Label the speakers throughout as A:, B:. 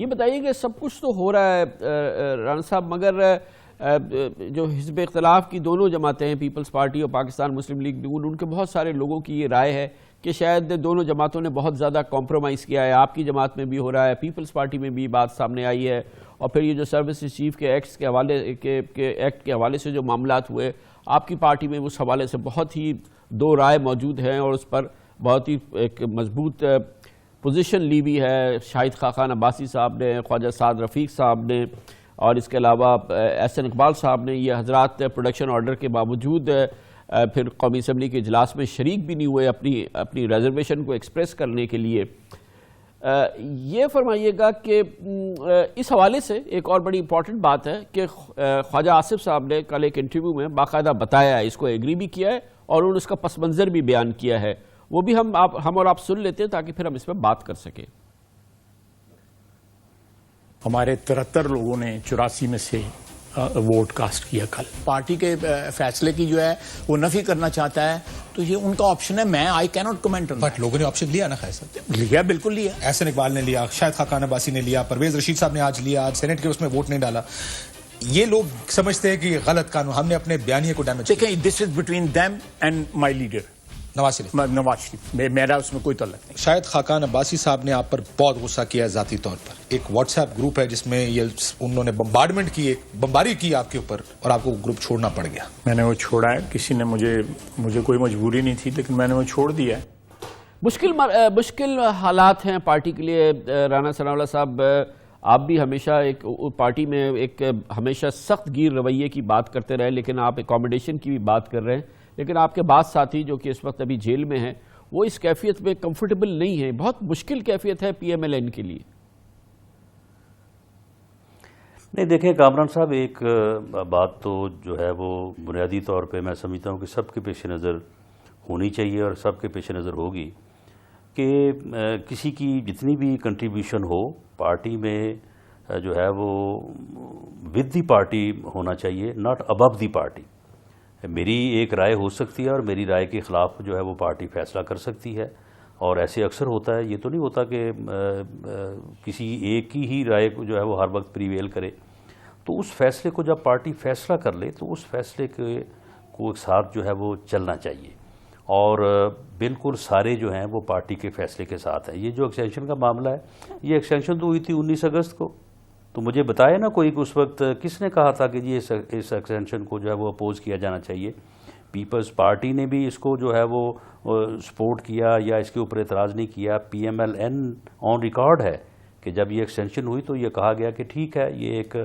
A: یہ بتائیے کہ سب کچھ تو ہو رہا ہے رانا صاحب، مگر جو حزب اختلاف کی دونوں جماعتیں ہیں، پیپلز پارٹی اور پاکستان مسلم لیگ نون، ان کے بہت سارے لوگوں کی یہ رائے ہے کہ شاید دونوں جماعتوں نے بہت زیادہ کمپرومائز کیا ہے. آپ کی جماعت میں بھی ہو رہا ہے، پیپلز پارٹی میں بھی بات سامنے آئی ہے، اور پھر یہ جو سروسز چیف کے ایکٹ کے حوالے سے جو معاملات ہوئے، آپ کی پارٹی میں اس حوالے سے بہت ہی دو رائے موجود ہیں اور اس پر بہت ہی ایک مضبوط پوزیشن لی بھی ہے شاہد خاقان عباسی صاحب نے، خواجہ سعد رفیق صاحب نے، اور اس کے علاوہ احسن اقبال صاحب نے. یہ حضرات پروڈکشن آرڈر کے باوجود پھر قومی اسمبلی کے اجلاس میں شریک بھی نہیں ہوئے اپنی ریزرویشن کو ایکسپریس کرنے کے لیے. یہ فرمائیے گا کہ اس حوالے سے ایک اور بڑی امپورٹنٹ بات ہے کہ خواجہ آصف صاحب نے کل ایک انٹرویو میں باقاعدہ بتایا ہے، اس کو ایگری بھی کیا ہے اور انہوں نے اس کا پس منظر بھی بیان کیا ہے. وہ بھی ہم اور آپ سن لیتے ہیں تاکہ پھر ہم اس پہ بات کر سکیں.
B: ہمارے 73 لوگوں نے 84 میں سے ووٹ کاسٹ کیا. کل پارٹی کے فیصلے کی جو ہے وہ نفی کرنا چاہتا ہے تو یہ ان کا آپشن ہے. میں آئی کی ناٹ کمنٹ.
C: بٹ لوگوں نے آپشن لیا نا خیر صاحب؟
B: لیا، بالکل لیا.
C: احسن اقبال نے لیا، شاہد خاقان عباسی نے لیا، پرویز رشید صاحب نے آج لیا، آج سینٹ کے اس میں ووٹ نہیں ڈالا. یہ لوگ سمجھتے ہیں کہ غلط قانون، ہم نے اپنے بیانیے کو ڈیمیج.
B: دیکھیں، this is between them and my leader
C: Nawaz
B: Sharif. میرا اس میں کوئی تعلق نہیں.
C: شاہد خاقان عباسی صاحب نے آپ پر بہت غصہ کیا ہے ذاتی طور پر. ایک واٹس ایپ گروپ ہے جس میں انہوں نے بمباری کی آپ کے اوپر اور آپ کو گروپ چھوڑنا پڑ گیا.
B: میں نے وہ چھوڑا ہے، کسی نے مجھے کوئی مجبوری نہیں تھی، لیکن میں نے وہ چھوڑ دیا ہے.
A: مشکل حالات ہیں پارٹی کے لیے. رانا ثناء اللہ صاحب، آپ بھی ہمیشہ ایک پارٹی میں ایک ہمیشہ سخت گیر رویے کی بات کرتے رہے، لیکن آپ اکاموڈیشن کی بھی بات کر رہے ہیں. لیکن آپ کے بعض ساتھی جو کہ اس وقت ابھی جیل میں ہیں وہ اس کیفیت میں کمفرٹیبل نہیں ہیں. بہت مشکل کیفیت ہے پی ایم ایل این کے لیے.
D: نہیں دیکھیں کامران صاحب، ایک بات تو جو ہے وہ بنیادی طور پہ میں سمجھتا ہوں کہ سب کے پیش نظر ہونی چاہیے اور سب کے پیش نظر ہوگی کہ کسی کی جتنی بھی کنٹریبیوشن ہو پارٹی میں جو ہے وہ ود دی پارٹی ہونا چاہیے، ناٹ ابو دی پارٹی. میری ایک رائے ہو سکتی ہے اور میری رائے کے خلاف جو ہے وہ پارٹی فیصلہ کر سکتی ہے، اور ایسے اکثر ہوتا ہے. یہ تو نہیں ہوتا کہ کسی ایک کی ہی رائے کو جو ہے وہ ہر وقت پریویل کرے. تو اس فیصلے کو جب پارٹی فیصلہ کر لے تو اس فیصلے کو ایک ساتھ جو ہے وہ چلنا چاہیے، اور بالکل سارے جو ہیں وہ پارٹی کے فیصلے کے ساتھ ہیں. یہ جو ایکسٹینشن کا معاملہ ہے، یہ ایکسٹینشن تو ہوئی تھی 19 اگست کو. تو مجھے بتایا نا کوئی کہ اس وقت کس نے کہا تھا کہ یہ اس ایکسٹینشن کو جو ہے وہ اپوز کیا جانا چاہیے. پیپلز پارٹی نے بھی اس کو جو ہے وہ سپورٹ کیا یا اس کے اوپر اعتراض نہیں کیا. پی ایم ایل این آن ریکارڈ ہے کہ جب یہ ایکسٹینشن ہوئی تو یہ کہا گیا کہ ٹھیک ہے، یہ ایک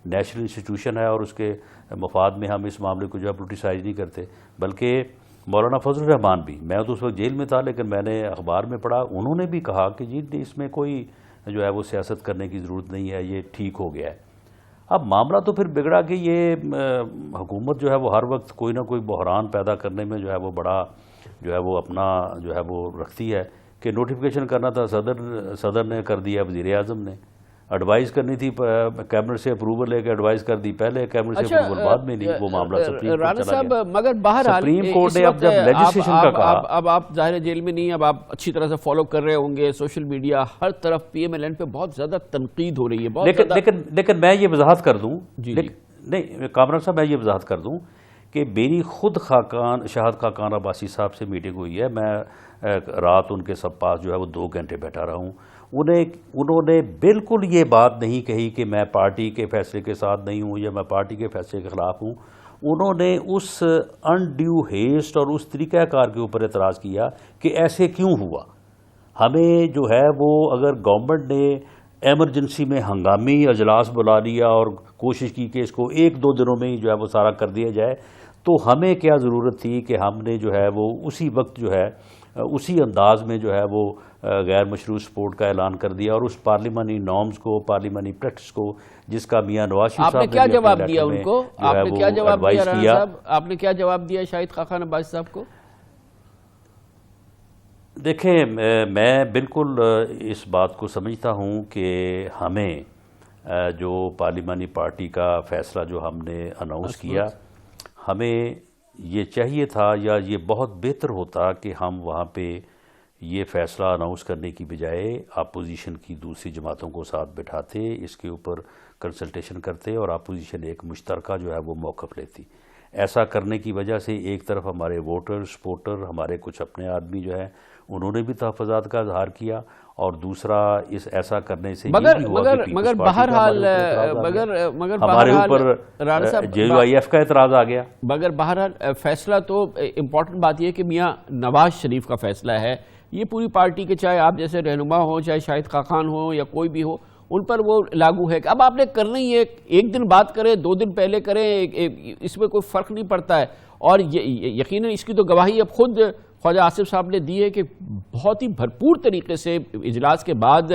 D: نیشنل انسٹیٹیوشن ہے اور اس کے مفاد میں ہم اس معاملے کو جو ہے پولیٹیسائز نہیں کرتے. بلکہ مولانا فضل الرحمان بھی، میں تو اس وقت جیل میں تھا لیکن میں نے اخبار میں پڑھا، انہوں نے بھی کہا کہ جی اس میں کوئی جو ہے وہ سیاست کرنے کی ضرورت نہیں ہے، یہ ٹھیک ہو گیا ہے. اب معاملہ تو پھر بگڑا کہ یہ حکومت جو ہے وہ ہر وقت کوئی نہ کوئی بحران پیدا کرنے میں جو ہے وہ بڑا جو ہے وہ اپنا جو ہے وہ رکھتی ہے. کہ نوٹیفیکیشن کرنا تھا صدر نے کر دیا، وزیر اعظم نے ایڈوائز کرنی تھی، کیبنٹ سے اپروول لے کے ایڈوائز کر دی پہلے، کیبنٹ سے اپروول بعد میں نہیں. وہ معاملہ سپریم کورٹ چلا گیا.
A: مگر بہرحال
D: سپریم کورٹ نے اب جب لیجسلیشن کا کہا،
A: اب آپ ظاہر جیل میں نہیں، اب آپ اچھی طرح سے فالو کر رہے ہوں گے سوشل میڈیا، ہر طرف پی ایم ایل این پہ بہت زیادہ تنقید ہو رہی ہے.
D: لیکن میں یہ وضاحت کر دوں، نہیں کامران صاحب میں یہ وضاحت کر دوں کہ میری خود شاہد خاقان عباسی صاحب سے میٹنگ ہوئی ہے. میں رات ان کے سب پاس جو ہے وہ 2 گھنٹے بیٹھا رہا ہوں. انہوں نے بالکل یہ بات نہیں کہی کہ میں پارٹی کے فیصلے کے ساتھ نہیں ہوں یا میں پارٹی کے فیصلے کے خلاف ہوں. انہوں نے اس انڈیو ہیسٹ اور اس طریقہ کار کے اوپر اعتراض کیا کہ ایسے کیوں ہوا. ہمیں جو ہے وہ اگر گورنمنٹ نے ایمرجنسی میں ہنگامی اجلاس بلا لیا اور کوشش کی کہ اس کو 1-2 دنوں میں ہی جو ہے وہ سارا کر دیا جائے، تو ہمیں کیا ضرورت تھی کہ ہم نے جو ہے وہ اسی وقت جو ہے اسی انداز میں جو ہے وہ غیر مشروع سپورٹ کا اعلان کر دیا، اور اس پارلیمانی نارمز کو، پارلیمانی پریکٹس کو جس کا میاں نواز شریف صاحب نے
A: کیا جواب دیا ان کو؟ آپ نے کیا جواب دیا رانا صاحب؟ آپ نے کیا جواب دیا شاہد خاقان عباسی صاحب کو؟
D: دیکھیں میں بالکل اس بات کو سمجھتا ہوں کہ ہمیں جو پارلیمانی پارٹی کا فیصلہ جو ہم نے اناؤنس کیا، ہمیں یہ چاہیے تھا یا یہ بہت بہتر ہوتا کہ ہم وہاں پہ یہ فیصلہ اناؤنس کرنے کی بجائے اپوزیشن کی دوسری جماعتوں کو ساتھ بٹھاتے، اس کے اوپر کنسلٹیشن کرتے اور اپوزیشن ایک مشترکہ جو ہے وہ موقف لیتی. ایسا کرنے کی وجہ سے ایک طرف ہمارے ووٹر سپورٹر، ہمارے کچھ اپنے آدمی جو ہے انہوں نے بھی تحفظات کا اظہار کیا، اور دوسرا ایسا کرنے سے
A: مگر بہرحال
D: ہمارے اوپر JUIF کا اعتراض آ گیا.
A: مگر بہرحال فیصلہ تو امپورٹنٹ بات یہ کہ میاں نواز شریف کا فیصلہ ہے، یہ پوری پارٹی کے چاہے آپ جیسے رہنما ہوں، چاہے شاہد خاقان ہوں یا کوئی بھی ہو، ان پر وہ لاگو ہے. اب آپ نے کرنا ہی ہے، ایک دن بعد کریں، 2 دن پہلے کریں، اس میں کوئی فرق نہیں پڑتا ہے. اور یقیناً اس کی تو گواہی اب خود خواجہ آصف صاحب نے دی ہے کہ بہت ہی بھرپور طریقے سے اجلاس کے بعد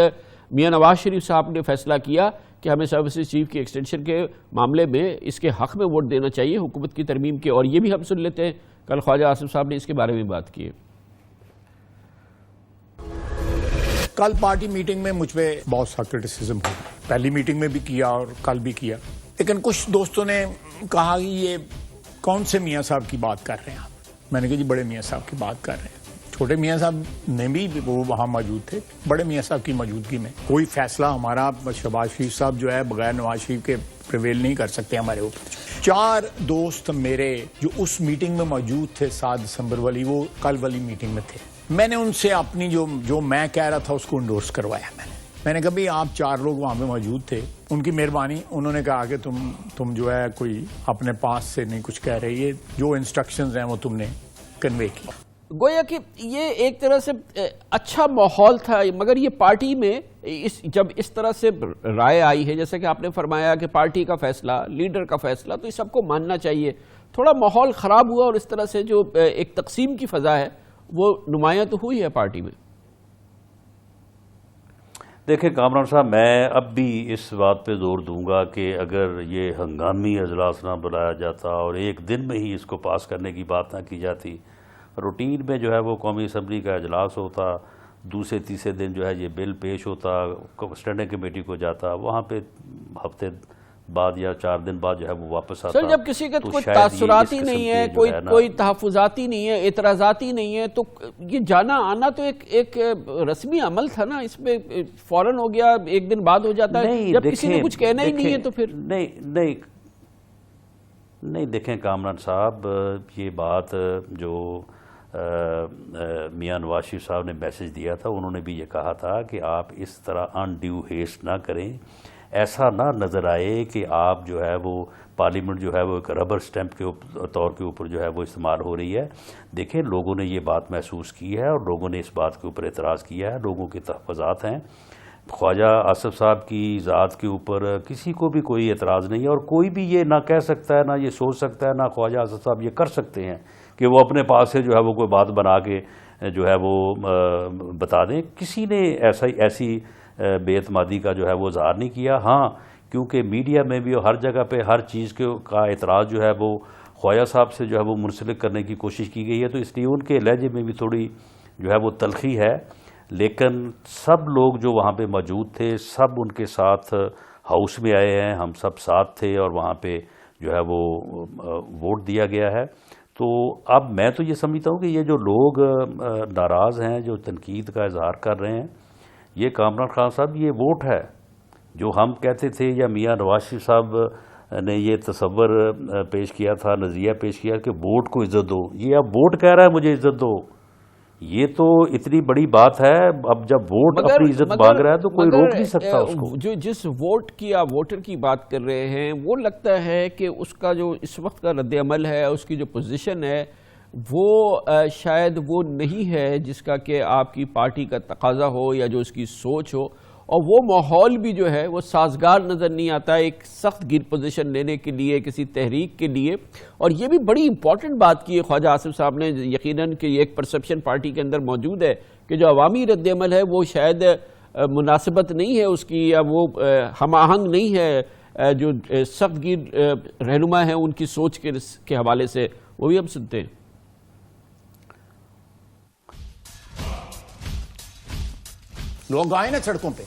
A: میاں نواز شریف صاحب نے فیصلہ کیا کہ ہمیں سروسز چیف کی ایکسٹینشن کے معاملے میں اس کے حق میں ووٹ دینا چاہیے حکومت کی ترمیم کے. اور یہ بھی ہم سن لیتے ہیں، کل خواجہ آصف صاحب نے اس کے بارے میں بات کی ہے.
B: کل پارٹی میٹنگ میں مجھ پہ بہت سا کرٹیسزم ہوا، پہلی میٹنگ میں بھی کیا اور کل بھی کیا، لیکن کچھ دوستوں نے کہا کہ یہ کون سے میاں صاحب کی بات کر رہے ہیں آپ. میں نے کہا جی بڑے میاں صاحب کی بات کر رہے ہیں. چھوٹے میاں صاحب نے بھی وہ وہاں موجود تھے، بڑے میاں صاحب کی موجودگی میں کوئی فیصلہ ہمارا شہباز شریف صاحب جو ہے بغیر نواز شریف کے پریویل نہیں کر سکتے ہمارے اوپر. 4 دوست میرے جو اس میٹنگ میں موجود تھے 7 دسمبر والی، وہ کل والی میٹنگ میں تھے. میں نے ان سے اپنی جو میں کہہ رہا تھا اس کو انڈورس کروایا. میں نے کہا بھائی آپ 4 لوگ وہاں پہ موجود تھے، ان کی مہربانی. انہوں نے کہا کہ تم جو ہے کوئی اپنے پاس سے نہیں کچھ کہہ رہے، یہ جو انسٹرکشنز ہیں وہ تم نے کنوے کی.
A: گویا کہ یہ ایک طرح سے اچھا ماحول تھا، مگر یہ پارٹی میں جب اس طرح سے رائے آئی ہے، جیسے کہ آپ نے فرمایا کہ پارٹی کا فیصلہ، لیڈر کا فیصلہ، تو یہ سب کو ماننا چاہیے. تھوڑا ماحول خراب ہوا اور اس طرح سے جو ایک تقسیم کی فضا ہے وہ نمایاں تو ہوئی ہے پارٹی میں.
D: دیکھیں کامران صاحب، میں اب بھی اس بات پہ زور دوں گا کہ اگر یہ ہنگامی اجلاس نہ بلایا جاتا اور ایک دن میں ہی اس کو پاس کرنے کی بات نہ کی جاتی، روٹین میں جو ہے وہ قومی اسمبلی کا اجلاس ہوتا، دوسرے تیسرے دن جو ہے یہ بل پیش ہوتا، اسٹینڈنگ کمیٹی کو جاتا، وہاں پہ ہفتے بعد یا 4 دن بعد جو ہے وہ واپس آتا.
A: سر جب کسی کا کوئی تاثراتی نہیں ہے، کوئی تحفظاتی نہیں ہے، اعتراضاتی نہیں ہے، تو یہ جانا آنا تو ایک رسمی عمل تھا نا. اس میں فوراً ہو گیا، ایک دن بعد ہو جاتا ہے. جب کسی نے کچھ کہنا ہی نہیں ہے تو پھر
D: نہیں. دیکھیں کامران صاحب، یہ بات جو میاں نواز شریف صاحب نے میسج دیا تھا، انہوں نے بھی یہ کہا تھا کہ آپ اس طرح انڈیو ہیسٹ نہ کریں، ایسا نہ نظر آئے کہ آپ جو ہے وہ پارلیمنٹ جو ہے وہ ایک ربر سٹیمپ کے طور کے اوپر جو ہے وہ استعمال ہو رہی ہے. دیکھیں لوگوں نے یہ بات محسوس کی ہے اور لوگوں نے اس بات کے اوپر اعتراض کیا ہے، لوگوں کے تحفظات ہیں. خواجہ آصف صاحب کی ذات کے اوپر کسی کو بھی کوئی اعتراض نہیں ہے، اور کوئی بھی یہ نہ کہہ سکتا ہے، نہ یہ سوچ سکتا ہے، نہ خواجہ آصف صاحب یہ کر سکتے ہیں کہ وہ اپنے پاس سے جو ہے وہ کوئی بات بنا کے جو ہے وہ بتا دیں. کسی نے ایسی بے اعتمادی کا جو ہے وہ اظہار نہیں کیا. ہاں کیونکہ میڈیا میں بھی ہر جگہ پہ ہر چیز کا اعتراض جو ہے وہ خواجہ صاحب سے جو ہے وہ منسلک کرنے کی کوشش کی گئی ہے، تو اس لیے ان کے لہجے میں بھی تھوڑی جو ہے وہ تلخی ہے. لیکن سب لوگ جو وہاں پہ موجود تھے، سب ان کے ساتھ ہاؤس میں آئے ہیں، ہم سب ساتھ تھے اور وہاں پہ جو ہے وہ ووٹ دیا گیا ہے. تو اب میں تو یہ سمجھتا ہوں کہ یہ جو لوگ ناراض ہیں، جو تنقید کا اظہار کر رہے ہیں، یہ کامران خان صاحب یہ ووٹ ہے. جو ہم کہتے تھے یا میاں نواز شریف صاحب نے یہ تصور پیش کیا تھا، نظریہ پیش کیا کہ ووٹ کو عزت دو، یہ اب ووٹ کہہ رہا ہے مجھے عزت دو. یہ تو اتنی بڑی بات ہے. اب جب ووٹ اپنی عزت مانگ رہا ہے تو کوئی روک نہیں سکتا اس کو.
A: جو جس ووٹ کی یا ووٹر کی بات کر رہے ہیں، وہ لگتا ہے کہ اس کا جو اس وقت کا رد عمل ہے، اس کی جو پوزیشن ہے، وہ شاید وہ نہیں ہے جس کا کہ آپ کی پارٹی کا تقاضا ہو یا جو اس کی سوچ ہو. اور وہ ماحول بھی جو ہے وہ سازگار نظر نہیں آتا ایک سخت گیر پوزیشن لینے کے لیے، کسی تحریک کے لیے. اور یہ بھی بڑی امپورٹنٹ بات کی ہے خواجہ آصف صاحب نے، یقیناً کہ ایک پرسپشن پارٹی کے اندر موجود ہے کہ جو عوامی رد عمل ہے وہ شاید مناسبت نہیں ہے اس کی، یا وہ ہم آہنگ نہیں ہے جو سخت گیر رہنما ہیں ان کی سوچ کے حوالے سے. وہ بھی ہم سنتے ہیں.
B: لوگ آئے نا سڑکوں پہ.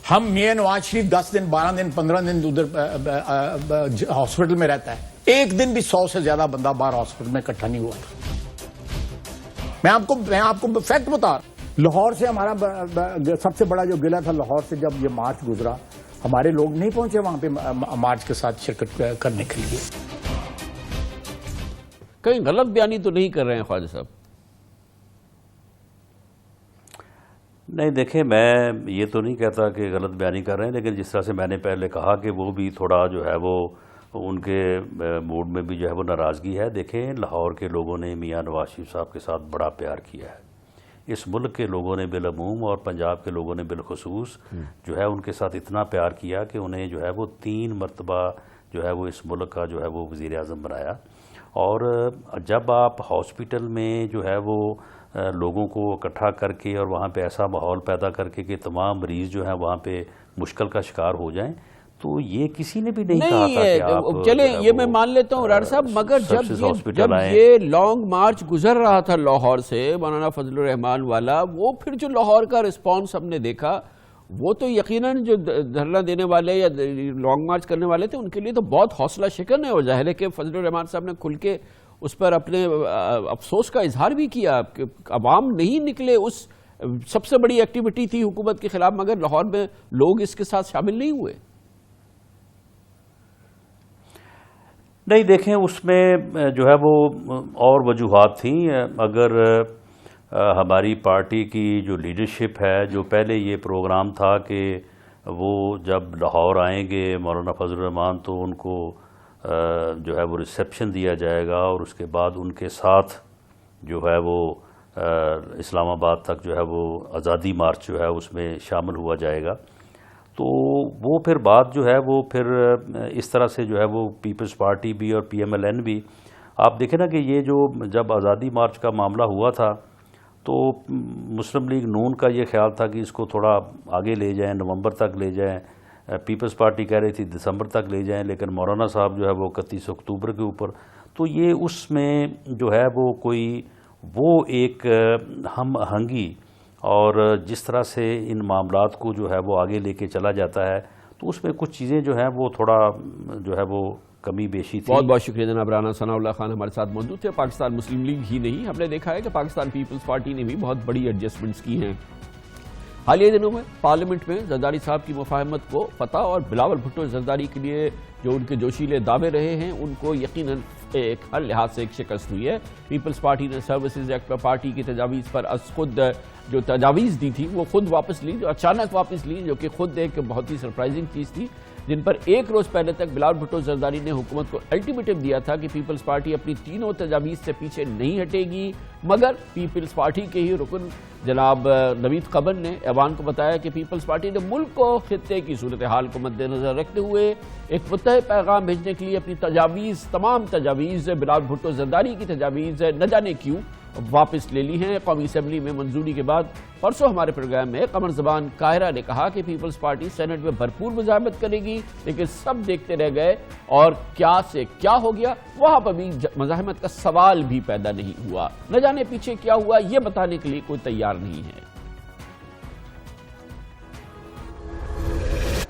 B: ہم میاں نواز شریف 10 دن 12 دن 15 دن ادھر ہاسپٹل میں رہتا ہے، ایک دن بھی 100 سے زیادہ بندہ باہر ہاسپٹل میں اکٹھا نہیں ہوا. میں آپ کو فیکٹ بتا رہا ہوں. لاہور سے ہمارا سب سے بڑا جو گلہ تھا لاہور سے جب یہ مارچ گزرا ہمارے لوگ نہیں پہنچے وہاں پہ مارچ کے ساتھ شرکت کرنے کے لیے.
A: کہیں غلط بیانی تو نہیں کر رہے ہیں خواجہ صاحب؟
D: نہیں دیکھیں، میں یہ تو نہیں کہتا کہ غلط بیانی کر رہے ہیں، لیکن جس طرح سے میں نے پہلے کہا کہ وہ بھی تھوڑا جو ہے وہ ان کے موڈ میں بھی جو ہے وہ ناراضگی ہے. دیکھیں، لاہور کے لوگوں نے میاں نواز شریف صاحب کے ساتھ بڑا پیار کیا ہے. اس ملک کے لوگوں نے بالعموم اور پنجاب کے لوگوں نے بالخصوص جو ہے ان کے ساتھ اتنا پیار کیا کہ انہیں جو ہے وہ 3 مرتبہ جو ہے وہ اس ملک کا جو ہے وہ وزیر اعظم بنایا. اور جب آپ ہاسپٹل میں جو ہے وہ لوگوں کو اکٹھا کر کے اور وہاں پہ ایسا ماحول پیدا کر کے کہ تمام مریض جو ہیں وہاں پہ مشکل کا شکار ہو جائیں، تو یہ کسی نے بھی نہیں کہا تھا کہ آپ
A: چلیں یہ میں مان لیتا ہوں راڑ صاحب، مگر جب یہ لانگ مارچ گزر رہا تھا لاہور سے مولانا فضل الرحمان والا، وہ پھر جو لاہور کا رسپانس ہم نے دیکھا وہ تو یقیناً جو دھرنا دینے والے یا لانگ مارچ کرنے والے تھے ان کے لیے تو بہت حوصلہ شکن ہے. اور ظاہر ہے کہ فضل الرحمان صاحب نے کھل کے اس پر اپنے افسوس کا اظہار بھی کیا کہ عوام نہیں نکلے. اس سب سے بڑی ایکٹیویٹی تھی حکومت کے خلاف، مگر لاہور میں لوگ اس کے ساتھ شامل نہیں ہوئے.
D: نہیں دیکھیں، اس میں جو ہے وہ اور وجوہات تھیں. اگر ہماری پارٹی کی جو لیڈرشپ ہے، جو پہلے یہ پروگرام تھا کہ وہ جب لاہور آئیں گے مولانا فضل الرحمان تو ان کو جو ہے وہ ریسیپشن دیا جائے گا اور اس کے بعد ان کے ساتھ جو ہے وہ اسلام آباد تک جو ہے وہ آزادی مارچ جو ہے اس میں شامل ہوا جائے گا. تو وہ پھر بات جو ہے وہ پھر اس طرح سے جو ہے وہ پیپلز پارٹی بھی اور پی ایم ایل این بھی، آپ دیکھیں نا کہ یہ جو جب آزادی مارچ کا معاملہ ہوا تھا تو مسلم لیگ نون کا یہ خیال تھا کہ اس کو تھوڑا آگے لے جائیں، نومبر تک لے جائیں. پیپلز پارٹی کہہ رہی تھی دسمبر تک لے جائیں، لیکن مولانا صاحب جو ہے وہ 31 اکتوبر کے اوپر. تو یہ اس میں جو ہے وہ کوئی وہ ایک ہم آہنگی اور جس طرح سے ان معاملات کو جو ہے وہ آگے لے کے چلا جاتا ہے تو اس میں کچھ چیزیں جو ہیں وہ تھوڑا جو ہے وہ کمی بیشی تھی.
A: بہت بہت شکریہ جناب رانا ثناء اللہ خان ہمارے ساتھ موجود تھے. پاکستان مسلم لیگ ہی نہیں، ہم نے دیکھا ہے کہ پاکستان پیپلز پارٹی نے بھی بہت بڑی ایڈجسٹمنٹس کی ہیں. حالیہ دنوں میں پارلیمنٹ میں زرداری صاحب کی مفاہمت کو فتح اور بلاول بھٹو زرداری کے لیے جو ان کے جوشیلے دعوے رہے ہیں ان کو یقیناً ایک ہر لحاظ سے ایک شکست ہوئی ہے. پیپلز پارٹی نے سروسز ایکٹ پر پارٹی کی تجاویز پر از خود جو تجاویز دی تھی وہ خود واپس لی، جو اچانک واپس لی، جو کہ خود ایک بہت ہی سرپرائزنگ چیز تھی، جن پر ایک روز پہلے تک بلاول بھٹو زرداری نے حکومت کو الٹیمیٹم دیا تھا کہ پیپلز پارٹی اپنی تینوں تجاویز سے پیچھے نہیں ہٹے گی. مگر پیپلز پارٹی کے ہی رکن جناب نوید قبن نے ایوان کو بتایا کہ پیپلز پارٹی نے ملک کو خطے کی صورتحال کو مد نظر رکھتے ہوئے ایک متحد پیغام بھیجنے کے لیے اپنی تجاویز، تمام تجاویز بلاول بھٹو زرداری کی تجاویز نہ جانے کیوں واپس لے لی ہیں. قومی اسمبلی میں منظوری کے بعد پرسوں ہمارے پروگرام میں قمر زبان قاہرہ نے کہا کہ پیپلز پارٹی سینٹ میں بھرپور مزاحمت کرے گی، لیکن سب دیکھتے رہ گئے اور کیا سے کیا ہو گیا. وہاں پر بھی مزاحمت کا سوال بھی پیدا نہیں ہوا. نہ جانے پیچھے کیا ہوا یہ بتانے کے لیے کوئی تیار نہیں ہے.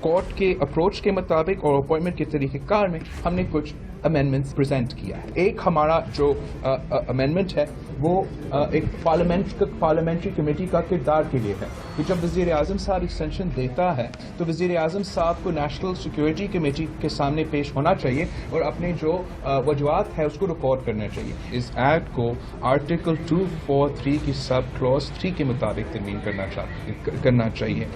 E: کورٹ کے اپروچ کے مطابق اور اپوائنٹمنٹ کے طریقہ کار میں ہم نے کچھ امینڈمنٹس پریزنٹ کیا ہے. ایک ہمارا جو امینڈمنٹ ہے وہ ایک پارلیمنٹری کمیٹی کا کردار کے لیے ہے کہ جب وزیر اعظم صاحب ایکسٹینشن دیتا ہے تو وزیر اعظم صاحب کو نیشنل سیکورٹی کمیٹی کے سامنے پیش ہونا چاہیے اور اپنے جو وجوہات ہے اس کو ریکارڈ کرنا چاہیے. اس ایکٹ کو آرٹیکل 243 کی سب کلوز 3 کے مطابق ترمیم کرنا چاہیے.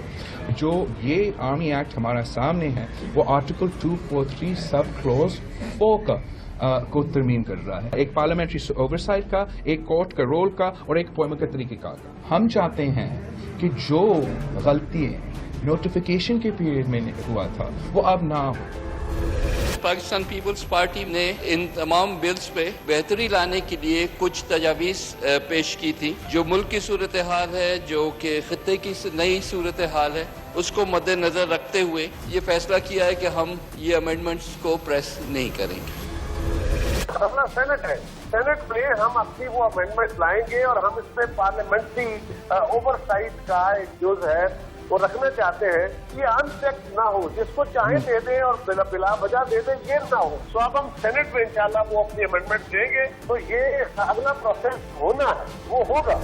E: جو یہ آرمی ایکٹ ہمارا سامنے ہے وہ آرٹیکل 243 سب کلوز 4 کو ترمیم کر رہا ہے. ایک پارلیمنٹری اوورسائٹ کا، ایک کورٹ کا رول کا اور ایک اپوائنٹمنٹ کا طریقہ کار کا. ہم چاہتے ہیں کہ جو غلطی نوٹیفیکیشن کے پیریڈ میں ہوا تھا وہ اب نہ ہو.
F: پاکستان پیپلز پارٹی نے ان تمام بلز پہ بہتری لانے کے لیے کچھ تجاویز پیش کی تھی. جو ملک کی صورتحال ہے، جو کہ خطے کی نئی صورتحال ہے، اس کو مد نظر رکھتے ہوئے یہ فیصلہ کیا ہے کہ ہم یہ امینڈمنٹس کو پریس نہیں کریں گے.
G: اپنا سینٹ ہے، سینٹ میں ہم اپنی وہ امینڈمنٹ لائیں گے اور ہم اس میں پارلیمنٹری اوور سائٹ کا ایک جز ہے وہ رکھنا چاہتے ہیں. یہ ان چیک نہ ہو، جس کو چاہیں دے دیں اور بلا وجہ دے دیں، یہ نہ ہو. تو اب ہم سینٹ میں انشاءاللہ وہ اپنی امینڈمنٹ دیں گے تو یہ اگلا پروسیس ہونا ہے وہ ہوگا.